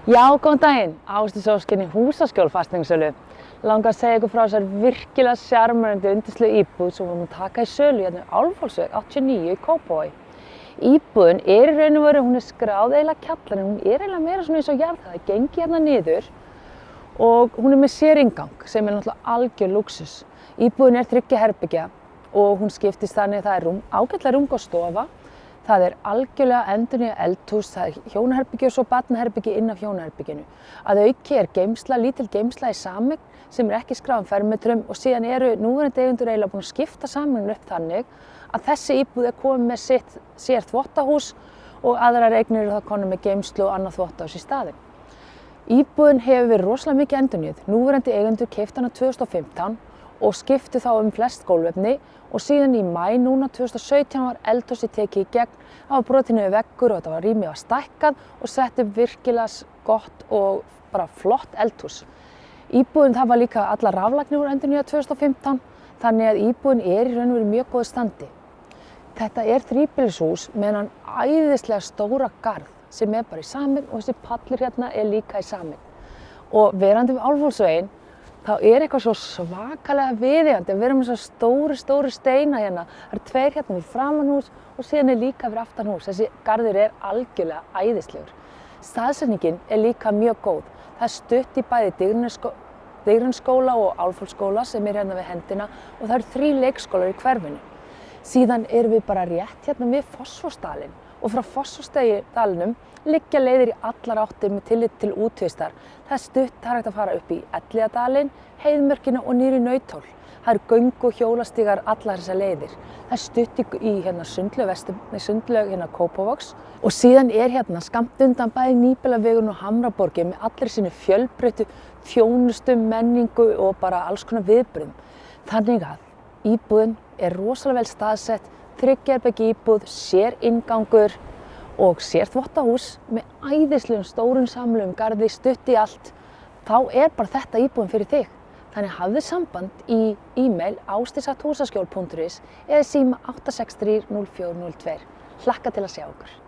Já, góðan daginn. Ásdís Ósk í Húsaskjól fasteignasölu. Langar að segja ykkur frá þessar virkilega sjarmerandi undislegu íbúð sem við erum að taka í sölu hérna í Álfhólsveg 89 í Kópavogi. Íbúðin í raun og veru, hún skráð eiginlega kjallarinn, hún eiginlega meira svona eins og jarðhæð, það gengi hérna niður og hún með sér inngang sem náttúrulega algjör lúxus. Íbúðin 3 herbergja og hún skiptist þannig að það ágætlega rúm og stofa. Það algjörlega endurnýjað eldhús, það hjónaherbergi og svo barnaherbergi inn af hjónaherberginu. Að auki geymsla, lítil geymsla í sameign sem ekki skráð fermetrum og síðan eru núverandi eigendur eiginlega búin að skipta sameignina upp þannig að þessi íbúð komið með sitt sér þvottahús og aðrar eignir eru það komið með geymslu og annað þvottahús í staðinn. Íbúðin hefur verið rosalega mikið endurnýjuð. Núverandi eigendur keyptu hana 2015 og skiptu þá flest gólfefni og síðan í maí núna 2017 var eldhúsið tekið í gegn, það var brotið niður veggur og þetta rýmið var stækkað og sett upp virkilega gott og bara flott eldhús. Íbúðin það var líka allar raflagnir voru endurnýjaðar 2015 þannig að íbúðin í raun og veru mjög góðu standi. Þetta 3-býlishús með hann æðislega stóra garð sem bara í sameign og þessi pallur hérna líka í sameign. Og verandi við Álfhólsveginn þá eitthvað svo svakalega viðeigandi. Við erum með svo stóru steina hérna. Það 2 hérna við framan hús og síðan líka fyrir aftan hús. Þessi garður algjörlega æðislegur. Staðsetningin líka mjög góð. Það stutt í bæði Digranesskóla og Álfhólsskóla sem hérna við hendina og það eru 3 leikskólar í hverfinu. Síðan erum við bara rétt hérna við Fossvogsdalinn og frá Fossvogsdalinum liggja leiðir í allar áttir með tillit til útvistar. Það stutt, það hægt að fara upp í Elliðadalinn, Heiðmörkina og niður í Nauthól. Það eru göng- og hjólastígar allar þessar leiðir. Það stutt í sundlaug hérna Kópavogs og síðan hérna skammt undan bæði Nýbýlavegurinn og Hamraborgin með allir sínu fjölbreyttu þjónustu, menningu og bara alls konar viðburðum. Þannig að íbúðin rosalega vel staðsett, 3 herbergja íbúð, sér inngangur og sér þvottahús með æðislegum stórum samlegum garði stutt í allt, þá bara þetta íbúðin fyrir þig. Þannig hafðu samband í e-mail ásdís@húsaskjól.is eða síma 863 0402. Hlakka til að sjá ykkur.